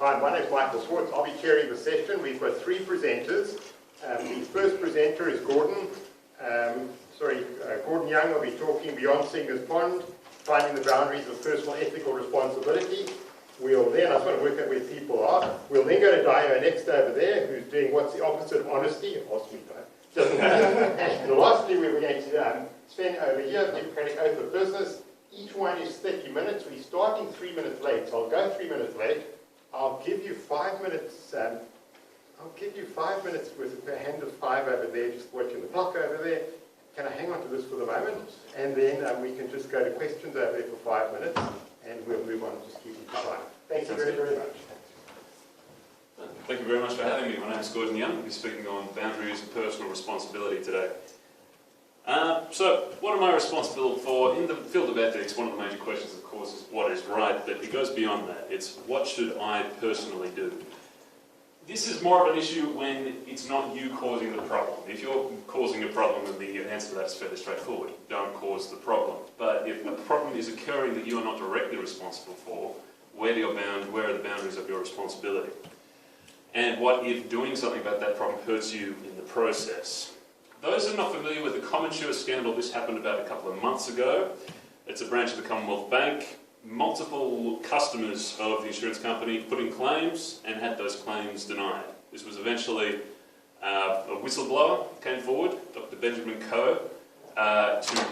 Hi, my name is Michael Swartz. I'll be chairing the session. We've got three presenters. The first presenter is Gordon. Gordon Young will be talking Beyond Singer's Pond, Finding the Boundaries of Personal Ethical Responsibility. We'll then, I just want to work out where people are. We'll then go to Dio next over there, who's doing what's the opposite of honesty. Ask me, Dio. And lastly, we're going to spend over here the Hippocratic Oath of Business. Each one is 30 minutes. We're starting 3 minutes late, so I'll go 3 minutes late. I'll give you 5 minutes. I'll give you 5 minutes with a hand of 5 over there, just watching the clock over there. Can I hang on to this for the moment? And then we can just go to questions over there for 5 minutes, and we'll move on, just keep it to time. Thank you very, very much. Thank you very much for having me. My name is Gordon Young. I'll be speaking on boundaries and personal responsibility today. So, what am I responsible for? In the field of ethics, one of the major questions, of course, is what is right, but it goes beyond that. It's what should I personally do? This is more of an issue when it's not you causing the problem. If you're causing a problem, then the answer to that is fairly straightforward. Don't cause the problem. But if a problem is occurring that you are not directly responsible for, where are the boundaries of your responsibility? And what if doing something about that problem hurts you in the process? Those who are not familiar with the ComInsure scandal, this happened about a couple of months ago. It's a branch of the Commonwealth Bank. Multiple customers of the insurance company put in claims and had those claims denied. This was eventually a whistleblower came forward, Dr. Benjamin Coe, to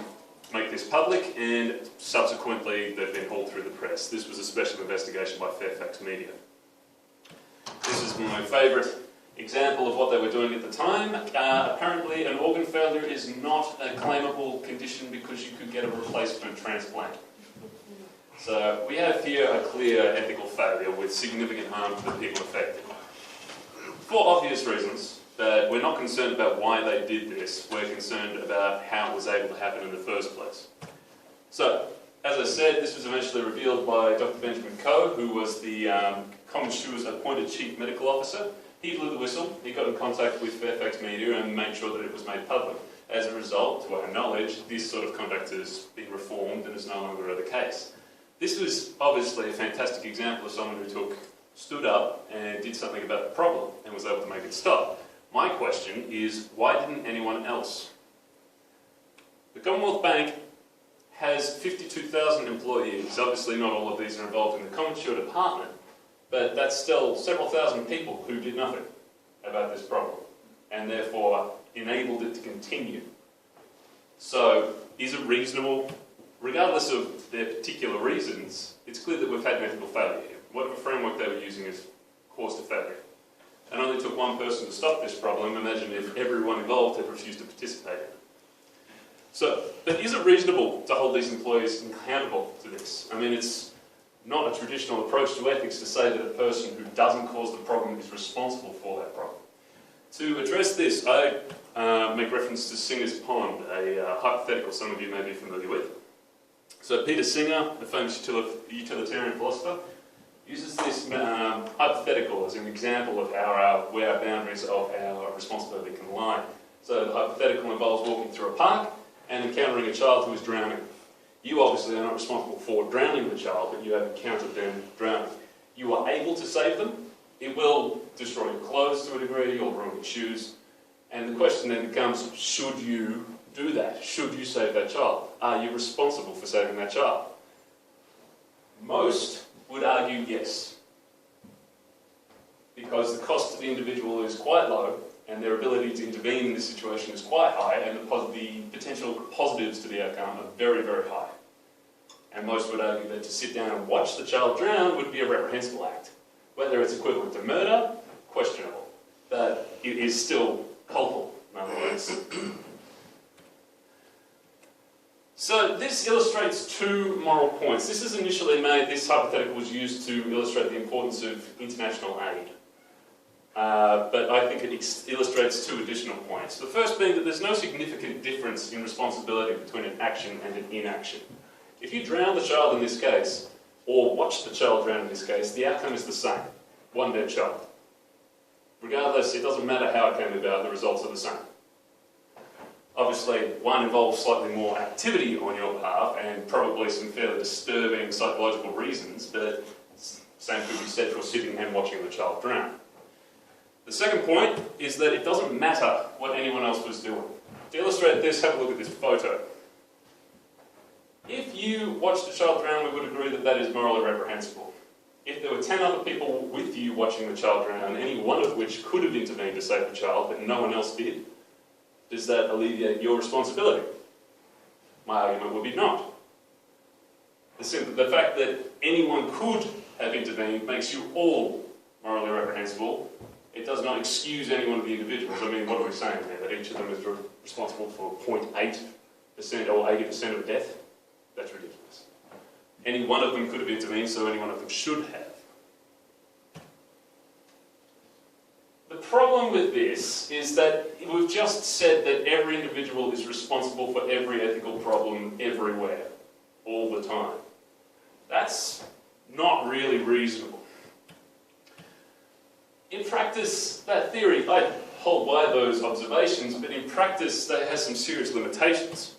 make this public, and subsequently they've been hauled through the press. This was a special investigation by Fairfax Media. This is my favourite example of what they were doing at the time. Apparently an organ failure is not a claimable condition because you could get a replacement transplant. So we have here a clear ethical failure with significant harm to the people affected. For obvious reasons, that we're not concerned about why they did this, we're concerned about how it was able to happen in the first place. So, as I said, this was eventually revealed by Dr. Benjamin Coe, who was the ComInsure's appointed Chief Medical Officer. He blew the whistle, he got in contact with Fairfax Media and made sure that it was made public. As a result, to our knowledge, this sort of conduct has been reformed and is no longer the case. This was obviously a fantastic example of someone who stood up and did something about the problem and was able to make it stop. My question is, why didn't anyone else? The Commonwealth Bank has 52,000 employees. Obviously not all of these are involved in the ComInsure department, but that's still several thousand people who did nothing about this problem and therefore enabled it to continue. So, is it reasonable? Regardless of their particular reasons, it's clear that we've had an ethical failure here. Whatever framework they were using has caused a failure. It only took one person to stop this problem. Imagine if everyone involved had refused to participate in it. So, but is it reasonable to hold these employees accountable to this? I mean, it's not a traditional approach to ethics to say that a person who doesn't cause the problem is responsible for that problem. To address this, I make reference to Singer's Pond, a hypothetical some of you may be familiar with. So Peter Singer, the famous utilitarian philosopher, uses this hypothetical as an example of how where our boundaries of our responsibility can lie. So the hypothetical involves walking through a park and encountering a child who is drowning. You obviously are not responsible for drowning the child, but you have encountered them drowning. You are able to save them. It will destroy your clothes to a degree, or ruin your shoes. And the question then becomes, should you do that? Should you save that child? Are you responsible for saving that child? Most would argue yes, because the cost to the individual is quite low and their ability to intervene in this situation is quite high, and the potential positives to the outcome are very, very high. And most would argue that to sit down and watch the child drown would be a reprehensible act. Whether it's equivalent to murder, questionable, but it is still culpable nonetheless. So this illustrates two moral points. This hypothetical was used to illustrate the importance of international aid. But I think it illustrates two additional points. The first being that there's no significant difference in responsibility between an action and an inaction. If you drown the child in this case, or watch the child drown in this case, the outcome is the same. One dead child. Regardless, it doesn't matter how it came about, the results are the same. Obviously, one involves slightly more activity on your behalf and probably some fairly disturbing psychological reasons, but Same could be said for sitting and watching the child drown. The second point is that it doesn't matter what anyone else was doing. To illustrate this, have a look at this photo. If you watched a child drown, we would agree that that is morally reprehensible. If there were 10 other people with you watching the child drown, any one of which could have intervened to save the child, but no one else did, does that alleviate your responsibility? My argument would be not. The fact that anyone could have intervened makes you all morally reprehensible. It does not excuse any one of the individuals. I mean, what are we saying there? That each of them is responsible for 0.8% or 80% of death? That's ridiculous. Any one of them could have intervened, so any one of them should have. The problem with this is that we've just said that every individual is responsible for every ethical problem everywhere, all the time. That's not really reasonable. In practice, that theory, I hold by those observations, but in practice, that has some serious limitations.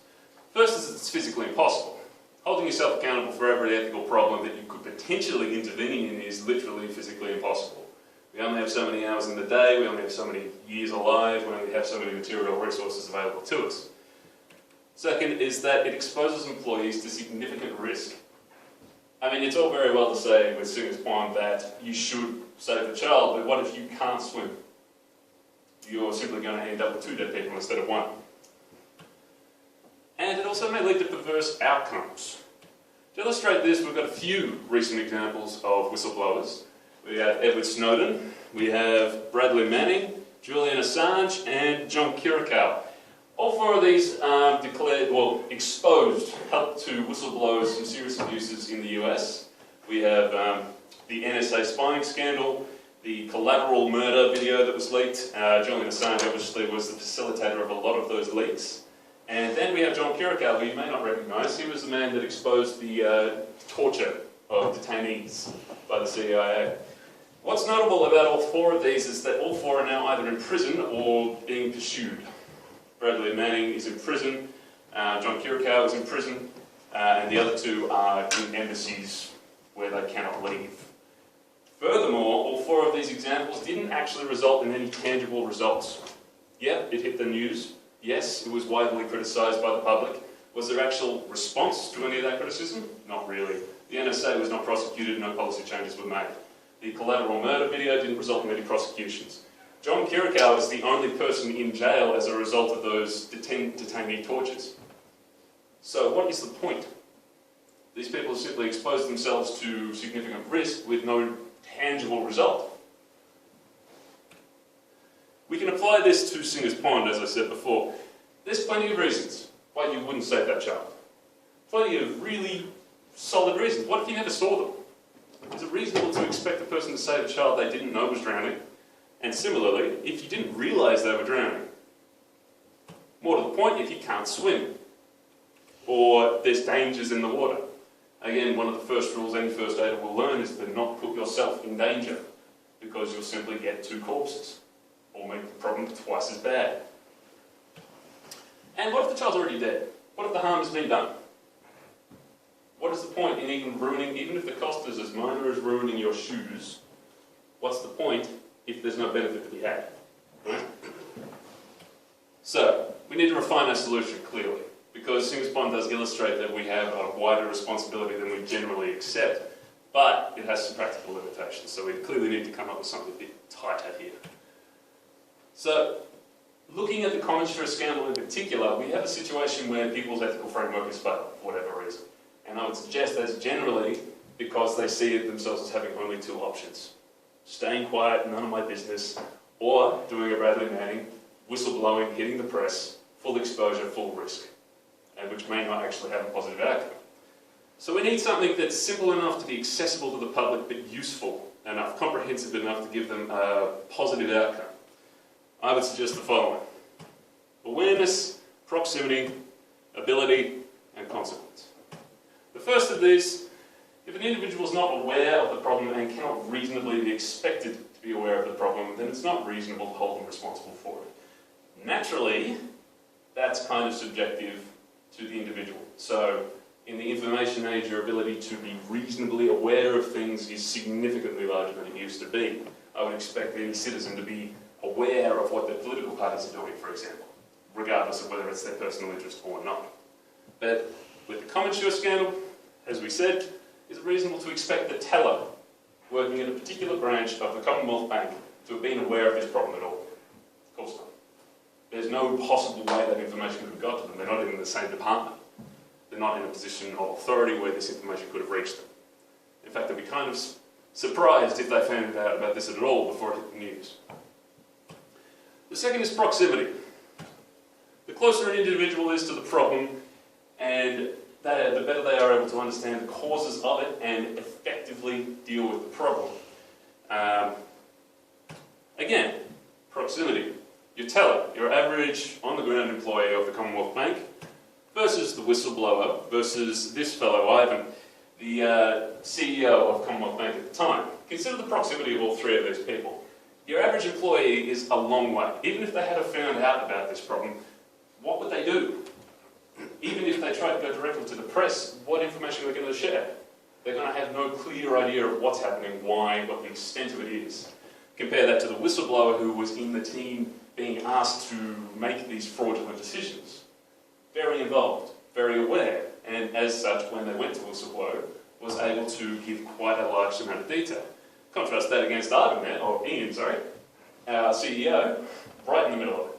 First is that it's physically impossible. Holding yourself accountable for every ethical problem that you could potentially intervene in is literally physically impossible. We only have so many hours in the day, we only have so many years alive, we only have so many material resources available to us. Second is that it exposes employees to significant risk. I mean, it's all very well to say with Singer's Pond that you should save the child, but what if you can't swim? You're simply going to end up with 2 dead people instead of 1. And it also may lead to perverse outcomes. To illustrate this, we've got a few recent examples of whistleblowers. We have Edward Snowden, we have Bradley Manning, Julian Assange, and John Kirikou. All 4 of these exposed, helped to whistleblowers some serious abuses in the US. We have the NSA spying scandal, the collateral murder video that was leaked. Julian Assange obviously was the facilitator of a lot of those leaks. And then we have John Kirikou, who you may not recognise. He was the man that exposed the torture of detainees by the CIA. What's notable about all 4 of these is that all 4 are now either in prison or being pursued. Bradley Manning is in prison, John Kirikou is in prison, and the other 2 are in embassies where they cannot leave. Furthermore, all 4 of these examples didn't actually result in any tangible results. Yeah, it hit the news. Yes, it was widely criticised by the public. Was there actual response to any of that criticism? Not really. The NSA was not prosecuted, no policy changes were made. The collateral murder video didn't result in any prosecutions. John Kirikou is the only person in jail as a result of those detainee tortures. So what is the point? These people simply exposed themselves to significant risk with no tangible result. We can apply this to Singer's Pond, as I said before. There's plenty of reasons why you wouldn't save that child. Plenty of really solid reasons. What if you never saw them? Is it reasonable to expect a person to save a child they didn't know was drowning? And similarly, if you didn't realise they were drowning. More to the point, if you can't swim, or there's dangers in the water. Again, one of the first rules any first aider will learn is to not put yourself in danger, because you'll simply get 2 corpses, or make the problem twice as bad. And what if the child's already dead? What if the harm has been done? What is the point in even if the cost is as minor as ruining your shoes, what's the point if there's no benefit to be had? Right? So, we need to refine our solution clearly, because Singer's Pond does illustrate that we have a wider responsibility than we generally accept, but it has some practical limitations, so we clearly need to come up with something a bit tighter here. So, looking at the Commonsure scandal in particular, we have a situation where people's ethical framework is failed, for whatever reason. And I would suggest that's generally because they see themselves as having only 2 options. Staying quiet, none of my business, or doing a Bradley Manning, whistleblowing, hitting the press, full exposure, full risk, and which may not actually have a positive outcome. So we need something that's simple enough to be accessible to the public, but useful enough, comprehensive enough to give them a positive outcome. I would suggest the following: awareness, proximity, ability, and consequence. The first of these, if an individual is not aware of the problem and cannot reasonably be expected to be aware of the problem, then it's not reasonable to hold them responsible for it. Naturally, that's kind of subjective to the individual. So In the information age, your ability to be reasonably aware of things is significantly larger than it used to be. I would expect any citizen to be aware of what their political parties are doing, for example, regardless of whether it's their personal interest or not. But with the Common Share scandal, as we said, is it reasonable to expect the teller working at a particular branch of the Commonwealth Bank to have been aware of this problem at all? Of course not. There's no possible way that information could have got to them. They're not even in the same department. They're not in a position of authority where this information could have reached them. In fact, they'd be kind of surprised if they found out about this at all before it hit the news. The second is proximity. The closer an individual is to the problem, and the better they are able to understand the causes of it and effectively deal with the problem. Again, proximity. Your teller, your average on-the-ground employee of the Commonwealth Bank, versus the whistleblower, versus this fellow, Ivan, the CEO of Commonwealth Bank at the time. Consider the proximity of all three of these people. Your average employee is a long way. Even if they had found out about this problem, what would they do? Even if they tried to go directly to the press, what information are they going to share? They're going to have no clear idea of what's happening, why, what the extent of it is. Compare that to the whistleblower who was in the team being asked to make these fraudulent decisions. Very involved, very aware, and as such, when they went to whistleblow, was able to give quite a large amount of detail. Contrast that against Ian, our CEO, right in the middle of it.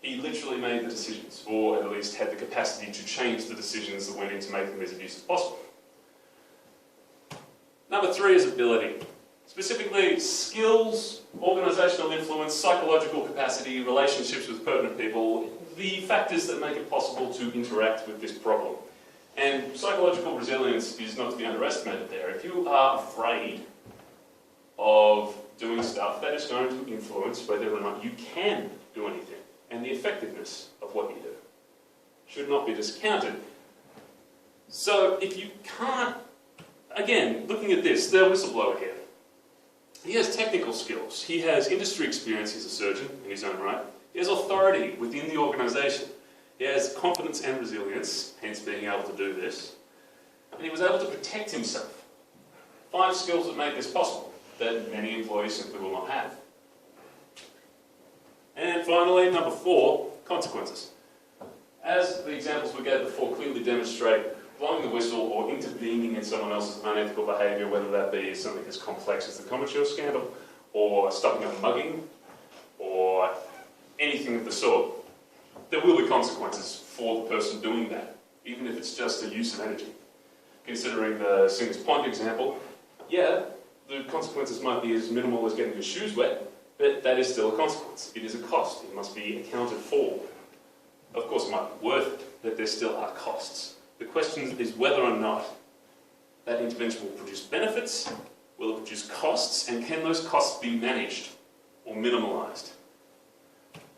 He literally made the decisions, or at least had the capacity to change the decisions that went into making these as use as possible. Number 3 is ability. Specifically, skills, organisational influence, psychological capacity, relationships with pertinent people, the factors that make it possible to interact with this problem. And psychological resilience is not to be underestimated there. If you are afraid of doing stuff, that is going to influence whether or not you can do anything, and the effectiveness of what you do should not be discounted. So if you can't, again, looking at this, the whistleblower here, he has technical skills, he has industry experience, he's a surgeon in his own right, he has authority within the organisation, he has confidence and resilience, hence being able to do this, and he was able to protect himself. 5 skills that make this possible, that many employees simply will not have. And finally, number 4, consequences. As the examples we gave before clearly demonstrate, blowing the whistle or intervening in someone else's unethical behaviour, whether that be something as complex as the Common Share scandal, or stopping a mugging, or anything of the sort, there will be consequences for the person doing that, even if it's just a use of energy. Considering the Singers Pond example, yeah, the consequences might be as minimal as getting your shoes wet, but that is still a consequence. It is a cost. It must be accounted for. Of course, it might be worth it, but there still are costs. The question is whether or not that intervention will produce benefits, will it produce costs, and can those costs be managed or minimalised?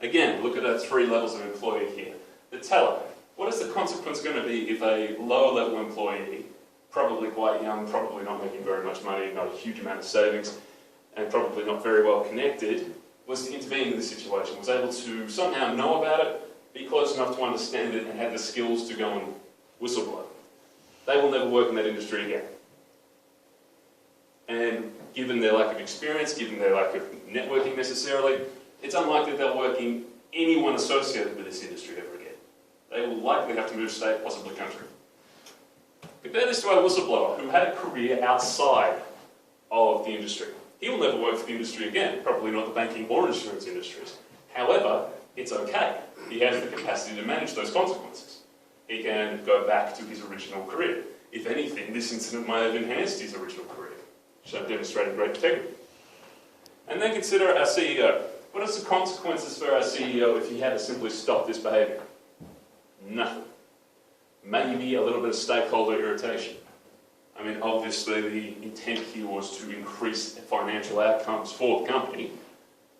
Again, look at our 3 levels of employee here. The teller. What is the consequence going to be if a lower level employee, probably quite young, probably not making very much money, not a huge amount of savings, and probably not very well connected, was to intervene in the situation, was able to somehow know about it, be close enough to understand it, and had the skills to go and whistleblow? They will never work in that industry again. And given their lack of experience, given their lack of networking necessarily, it's unlikely they'll work in anyone associated with this industry ever again. They will likely have to move state, possibly country. Compare this to our whistleblower, who had a career outside of the industry. He will never work for the industry again, probably not the banking or insurance industries. However, it's okay. He has the capacity to manage those consequences. He can go back to his original career. If anything, this incident might have enhanced his original career, demonstrating great integrity. And then consider our CEO. What are the consequences for our CEO if he had to simply stop this behaviour? Nothing. Maybe a little bit of stakeholder irritation. I mean, obviously the intent here was to increase financial outcomes for the company,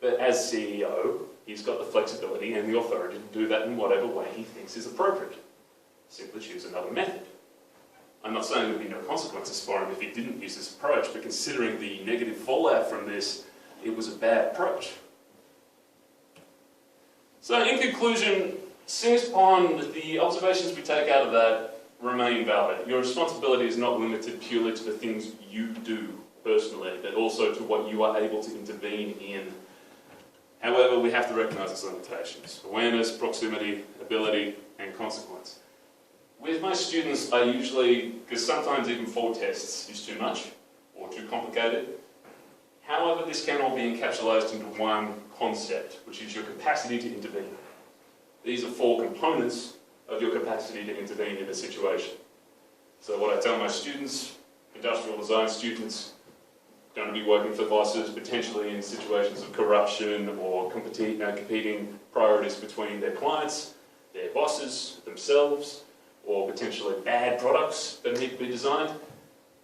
but as CEO, he's got the flexibility and the authority to do that in whatever way he thinks is appropriate. Simply choose another method. I'm not saying there would be no consequences for him if he didn't use this approach, but considering the negative fallout from this, it was a bad approach. So in conclusion, Singers Pond, the observations we take out of that remain valid. Your responsibility is not limited purely to the things you do personally, but also to what you are able to intervene in. However, we have to recognise its limitations: awareness, proximity, ability, and consequence. With my students, I usually, because sometimes even 4 tests is too much or too complicated. However, this can all be encapsulated into one concept, which is your capacity to intervene. These are 4 components of your capacity to intervene in a situation. So what I tell my students, industrial design students, going to be working for bosses, potentially in situations of corruption or competing priorities between their clients, their bosses, themselves, or potentially bad products that need to be designed.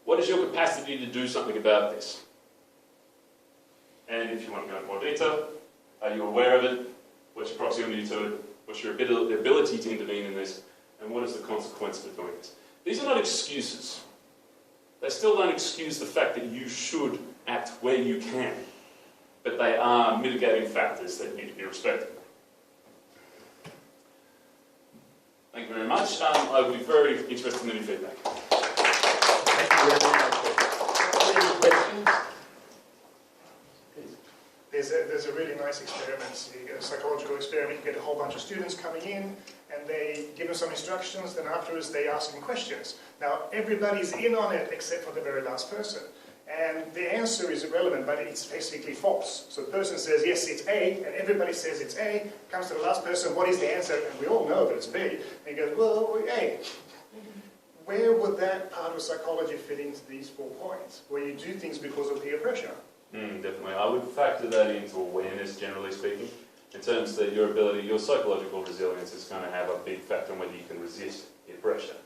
What is your capacity to do something about this? And if you want to go into more detail, are you aware of it? What's your proximity to it? What's your ability to intervene in this? And what is the consequence of doing this? These are not excuses. They still don't excuse the fact that you should act where you can, but they are mitigating factors that need to be respected. Thank you very much. I would be very interested in any feedback. Thank you very much. Any questions? There's a really nice experiment, a psychological experiment. You get a whole bunch of students coming in and they give them some instructions, then afterwards they ask them questions. Now everybody's in on it except for the very last person. And the answer is irrelevant, but it's basically false. So the person says, yes, it's A, and everybody says it's A. Comes to the last person, what is the answer? And we all know that it's B. And he goes, well, A. Where would that part of psychology fit into these 4 points? Where you do things because of peer pressure? Definitely. I would factor that into awareness, generally speaking, in terms that your ability, your psychological resilience is going to have a big factor on whether you can resist peer pressure.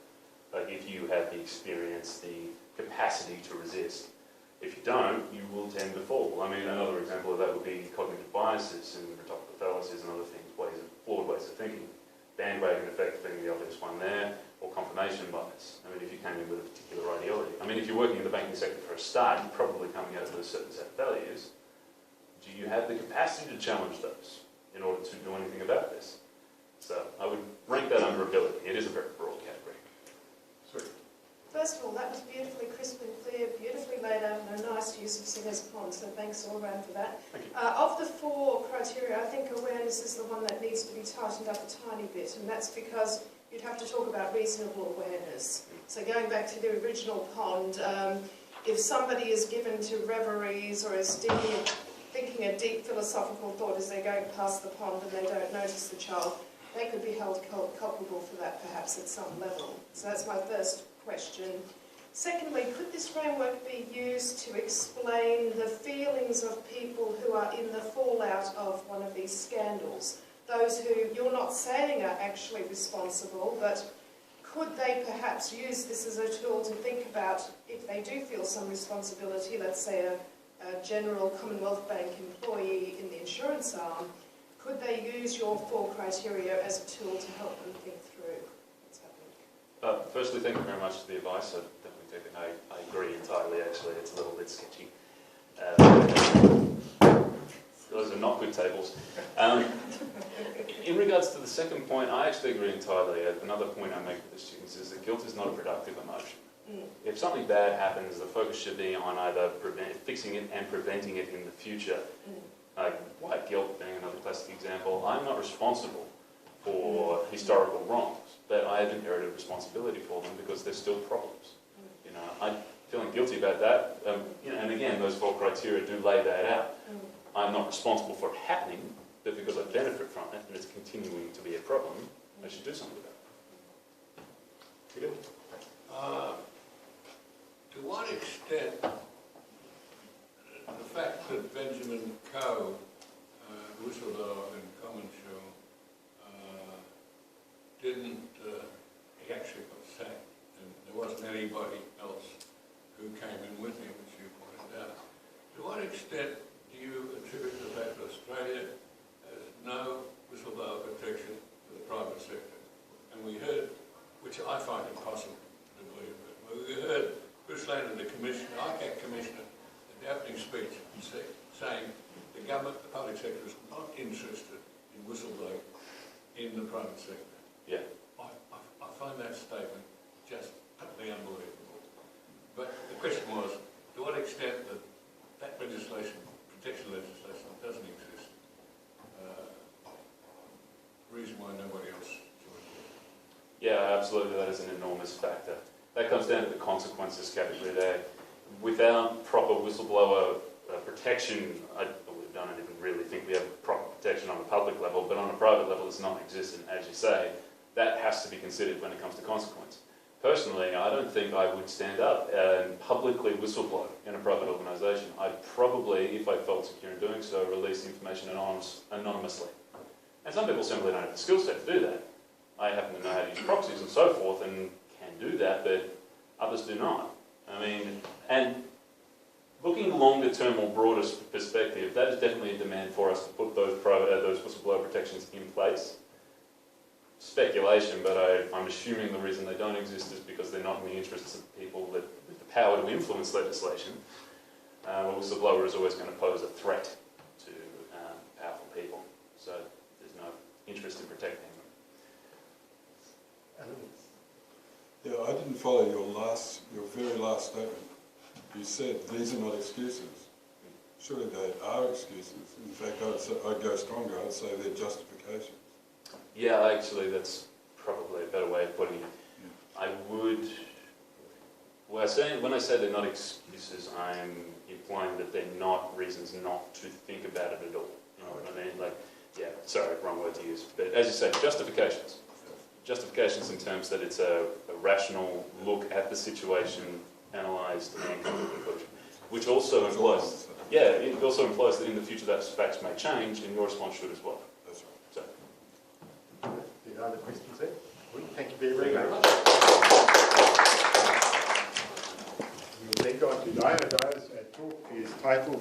Like if you have the experience, the capacity to resist. If you don't, you will tend to fall. I mean, another example of that would be cognitive biases and rhetorical fallacies and other things, flawed ways of thinking. Bandwagon effect being the obvious one there, or confirmation bias. I mean, if you came in with a particular ideology. I mean, if you're working in the banking sector for a start, you're probably coming out with a certain set of values. Do you have the capacity to challenge those in order to do anything about this? So I would rank that under ability. It is a very broad category. Sorry. First of all, that was beautifully crisp and clear, beautifully laid out, and a nice use of Singer's Pond, so thanks all around for that. Of the 4 criteria, I think awareness is the one that needs to be tightened up a tiny bit, and that's because you'd have to talk about reasonable awareness. So going back to the original pond, if somebody is given to reveries or is thinking a deep philosophical thought as they're going past the pond and they don't notice the child, they could be held culpable for that perhaps at some level. So that's my first question. Secondly, could this framework be used to explain the feelings of people who are in the fallout of one of these scandals? Those who you're not saying are actually responsible, but could they perhaps use this as a tool to think about if they do feel some responsibility, let's say a general Commonwealth Bank employee in the insurance arm, could they use your 4 criteria as a tool to help them think through what's happening? Firstly, thank you very much for the advice. I definitely take it. I agree entirely, actually. It's a little bit sketchy. Those are not good tables. In regards to the second point, I actually agree entirely. Another point I make with the students is that guilt is not a productive emotion. If something bad happens, the focus should be on either fixing it and preventing it in the future. White guilt being another classic example. I'm not responsible for historical wrongs, but I have inherited responsibility for them because there's still problems. You know, I'm feeling guilty about that. And again, those 4 criteria do lay that out. I'm not responsible for it happening, but because I benefit from it and it's continuing to be a problem, I should do something about it. You do? To what extent the fact that Benjamin Coe, whistleblower in Common Show, didn't, he actually got sacked, and there wasn't anybody else who came in with him, as you pointed out. To what extent do you attribute the fact that Australia has no whistleblower protection for the private sector? And we heard, which I find impossible to believe, but we heard Bruce Lane, the Commissioner, ICAC Commissioner, in the opening speech saying the government, the public sector is not interested in whistleblowing in the private sector. Yeah. I find that statement just utterly unbelievable. But the question was, to what extent that legislation, protection legislation, doesn't exist, reason why nobody else joined in. Yeah, absolutely, that is an enormous factor. That comes down to the consequences category there. Without proper whistleblower protection, I don't even really think we have proper protection on a public level, but on a private level it's non-existent, as you say. That has to be considered when it comes to consequence. Personally, I don't think I would stand up and publicly whistleblow in a private organisation. I'd probably, if I felt secure in doing so, release information anonymously. And some people simply don't have the skill set to do that. I happen to know how to use proxies and so forth and can do that, but others do not. I mean, and looking longer term or broader perspective, that is definitely a demand for us to put those whistleblower protections in place. Speculation, but I'm assuming the reason they don't exist is because they're not in the interests of people with the power to influence legislation. A whistleblower is always going to pose a threat to powerful people, so there's no interest in protecting them. Yeah, I didn't follow your very last statement. You said these are not excuses. Surely they are excuses. In fact, I'd go stronger. I'd say they're justifications. Yeah, actually, that's probably a better way of putting it. Yeah. I would. When I say they're not excuses, I'm implying that they're not reasons not to think about it at all. You know what I mean? Like, yeah, sorry, wrong word to use. But as you say, justifications. Justifications in terms that it's a rational look at the situation, analysed, and come to a conclusion. Which also implies, it also implies that in the future those facts may change, and your response should as well. That's right. So. Any other questions there? Thank you very much. We will then go on to Dio. Dio's talk is titled